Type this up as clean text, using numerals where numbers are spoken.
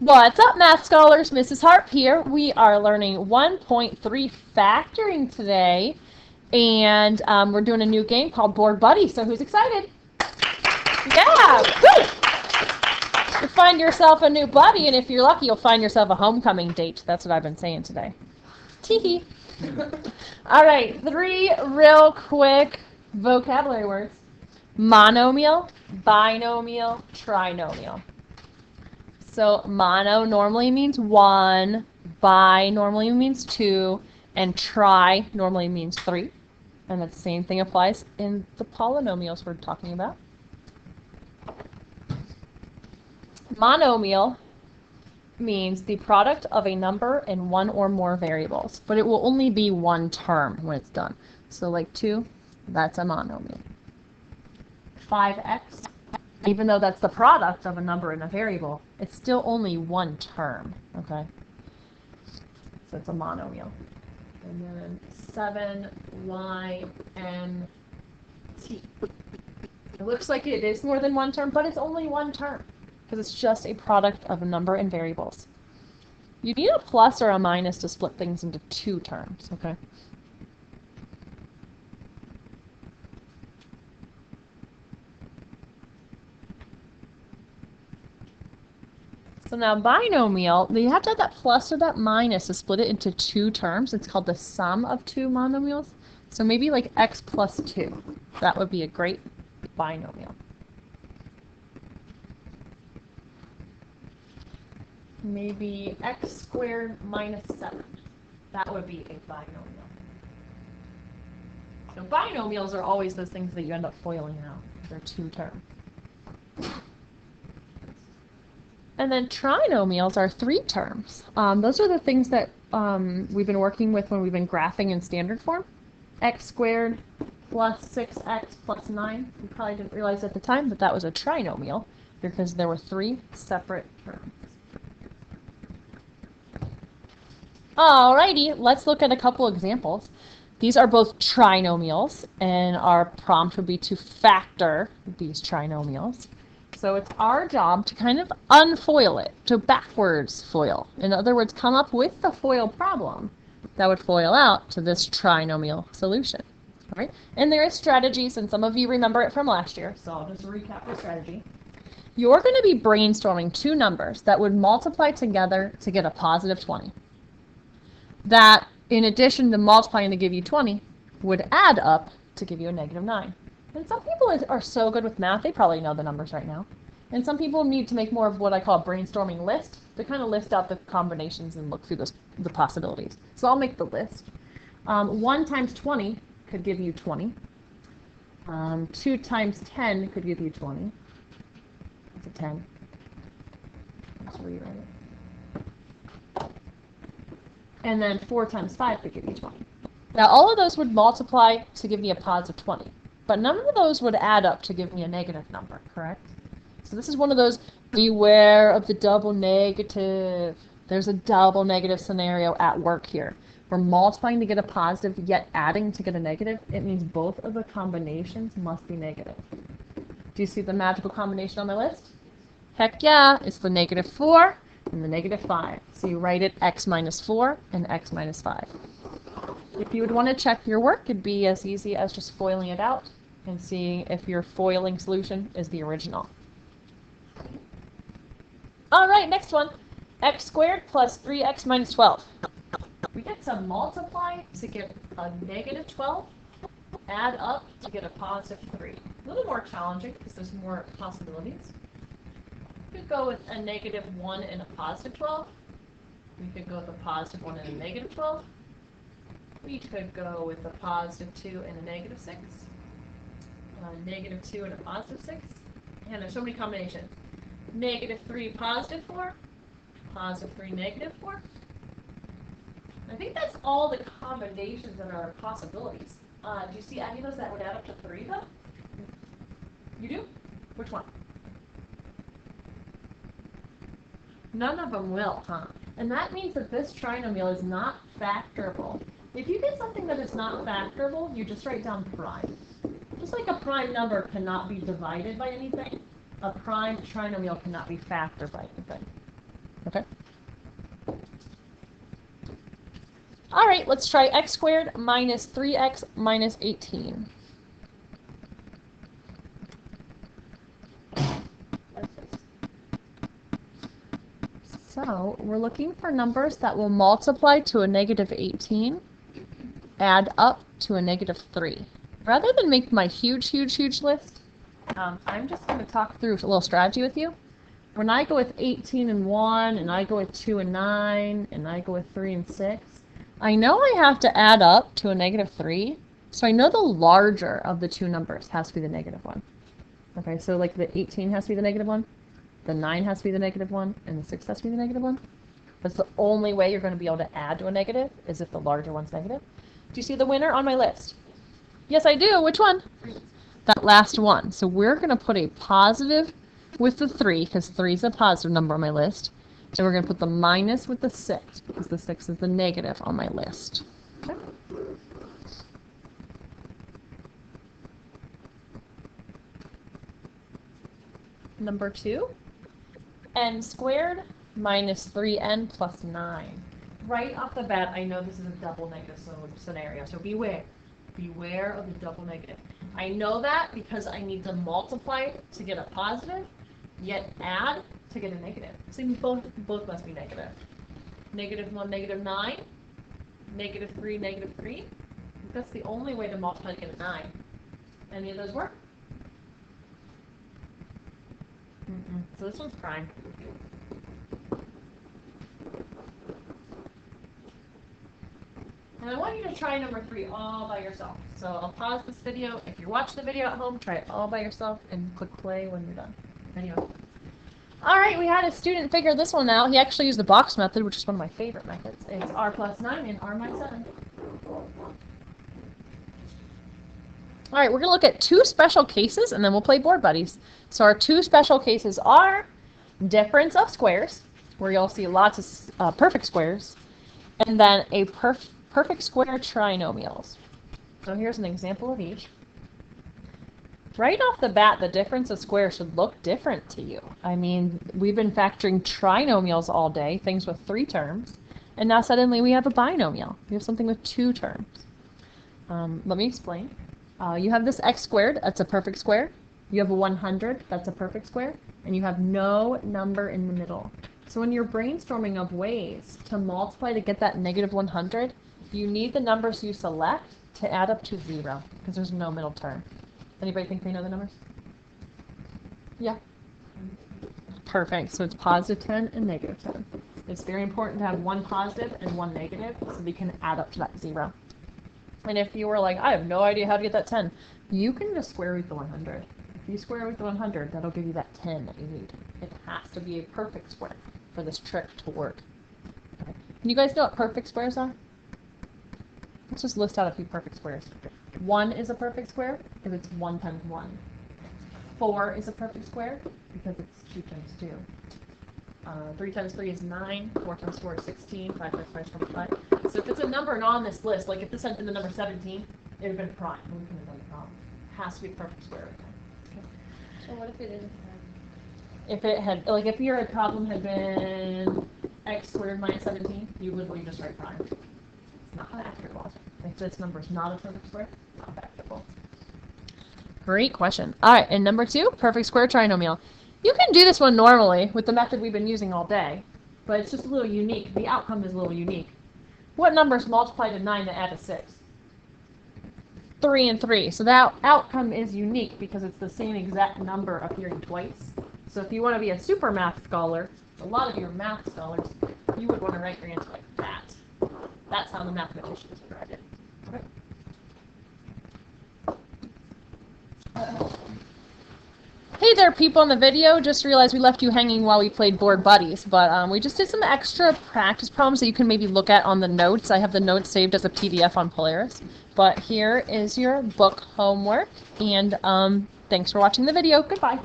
What's up, math scholars? Mrs. Harp here. We are learning 1.3 factoring today, and we're doing a new game called Board Buddy. So who's excited? Yeah! Woo! You find yourself a new buddy, and if you're lucky, you'll find yourself a homecoming date. That's what I've been saying today. Tee-hee. All right, 3 real quick vocabulary words. Monomial, binomial, trinomial. So mono normally means 1, bi normally means 2, and tri normally means 3. And the same thing applies in the polynomials we're talking about. Monomial means the product of a number and one or more variables, but it will only be one term when it's done. So like 2, that's a monomial. 5x, even though that's the product of a number and a variable, it's still only one term, okay? So it's a monomial. And then 7y and t. It looks like it is more than one term, but it's only one term because it's just a product of a number and variables. You need a plus or a minus to split things into 2 terms, okay? So now binomial, you have to have that plus or that minus to split it into 2 terms. It's called the sum of 2 monomials. So maybe like x plus 2. That would be a great binomial. Maybe x squared minus 7. That would be a binomial. So binomials are always those things that you end up foiling out. They're 2 terms. And then trinomials are 3 terms. Those are the things that we've been working with when we've been graphing in standard form. X squared plus 6x plus 9. You probably didn't realize at the time, but that was a trinomial because there were 3 separate terms. Alrighty, let's look at a couple examples. These are both trinomials, and our prompt would be to factor these trinomials. So it's our job to kind of unfoil it, to backwards foil. In other words, come up with the FOIL problem that would FOIL out to this trinomial solution. All right? And there is strategies, and some of you remember it from last year, so I'll just recap the strategy. You're going to be brainstorming 2 numbers that would multiply together to get a positive 20. That, in addition to multiplying to give you 20, would add up to give you a negative 9. And some people are so good with math, they probably know the numbers right now. And some people need to make more of what I call a brainstorming list to kind of list out the combinations and look through the possibilities. So I'll make the list. 1 times 20 could give you 20. 2 times 10 could give you 20. That's a 10. Let's rewrite it. And then 4 times 5 could give you 20. Now all of those would multiply to give me a positive 20. But none of those would add up to give me a negative number, correct? So this is one of those beware of the double negative. There's a double negative scenario at work here. We're multiplying to get a positive, yet adding to get a negative. It means both of the combinations must be negative. Do you see the magical combination on my list? Heck yeah, it's the negative 4 and the negative 5. So you write it x minus 4 and x minus 5. If you would want to check your work, it'd be as easy as just foiling it out and seeing if your foiling solution is the original. All right, next one. X squared plus 3x minus 12. We get to multiply to get a negative 12, add up to get a positive 3. A little more challenging because there's more possibilities. We could go with a negative 1 and a positive 12. We could go with a positive 1 and a negative 12. We could go with a positive 2 and a negative 6. Negative 2 and a positive 6. And there's so many combinations. Negative 3, positive 4. Positive 3, negative 4. I think that's all the combinations that are possibilities. Do you see any of those that would add up to 3, though? You do? Which one? None of them will, huh? And that means that this trinomial is not factorable. If you get something that is not factorable, you just write down prime. Just like a prime number cannot be divided by anything, a prime trinomial cannot be factored by anything. Okay? All right, let's try x squared minus 3x minus 18. So we're looking for numbers that will multiply to a negative 18, add up to a negative 3. Rather than make my huge list, I'm just going to talk through a little strategy with you. When I go with 18 and 1, and I go with 2 and 9, and I go with 3 and 6, I know I have to add up to a negative 3, so I know the larger of the two numbers has to be the negative one. Okay, so like the 18 has to be the negative one, the 9 has to be the negative one, and the 6 has to be the negative one. That's the only way you're going to be able to add to a negative, is if the larger one's negative. Do you see the winner on my list? Yes, I do. Which one? That last one. So we're going to put a positive with the 3, because 3 is a positive number on my list. And we're going to put the minus with the 6, because the 6 is the negative on my list. Okay. Number 2, n squared minus 3n plus 9. Right off the bat, I know this is a double negative scenario, so beware. Beware of the double negative. I know that because I need to multiply to get a positive, yet add to get a negative. So both must be negative. Negative 1, negative 9, negative 3, negative 3. That's the only way to multiply to get a 9. Any of those work? So this one's prime. And I want you to try number 3 all by yourself. So I'll pause this video. If you're watching the video at home, try it all by yourself and click play when you're done. Anyway. All right, we had a student figure this one out. He actually used the box method, which is one of my favorite methods. It's r plus 9 and r minus 7. All right, we're going to look at 2 special cases, and then we'll play board buddies. So our 2 special cases are difference of squares, where you'll see lots of perfect squares, and then a perfect square trinomials. So here's an example of each. Right off the bat, the difference of squares should look different to you. I mean, we've been factoring trinomials all day, things with 3 terms, and now suddenly we have a binomial. We have something with 2 terms. Let me explain. You have this x squared, that's a perfect square. You have a 100, that's a perfect square. And you have no number in the middle. So when you're brainstorming of ways to multiply to get that negative 100, you need the numbers you select to add up to 0, because there's no middle term. Anybody think they know the numbers? Yeah. Perfect. So it's positive 10 and negative 10. It's very important to have one positive and one negative so that you can add up to that 0. And if you were like, I have no idea how to get that 10, you can just square root the 100. If you square root the 100, that'll give you that 10 that you need. It has to be a perfect square for this trick to work. Okay. Can you guys know what perfect squares are? Let's just list out a few perfect squares. 1 is a perfect square if it's 1 times 1. 4 is a perfect square because it's 2 times 2. 3 times 3 is 9. 4 times 4 is 16. 5 times 5 is 25. So if it's a number not on this list, like if this had been the number 17, it would have been prime. We couldn't have done it wrong. It has to be a perfect square. Okay. So what if it isn't prime? If it had, like if your problem had been x squared minus 17, you would literally just write prime. It's not factorable. If this number is not a perfect square, not factorable. Great question. All right, and number 2, perfect square trinomial. You can do this one normally with the method we've been using all day, but it's just a little unique. The outcome is a little unique. What numbers multiply to 9 to add to 6? 3 and 3. So that outcome is unique because it's the same exact number appearing twice. So if you want to be a super math scholar, a lot of your math scholars, you would want to write your answer like that. That's how the mathematicians would write it. Okay. Hey there, people in the video. Just realized we left you hanging while we played Board Buddies, but we just did some extra practice problems that you can maybe look at on the notes. I have the notes saved as a PDF on Polaris. But here is your book homework, and thanks for watching the video. Goodbye.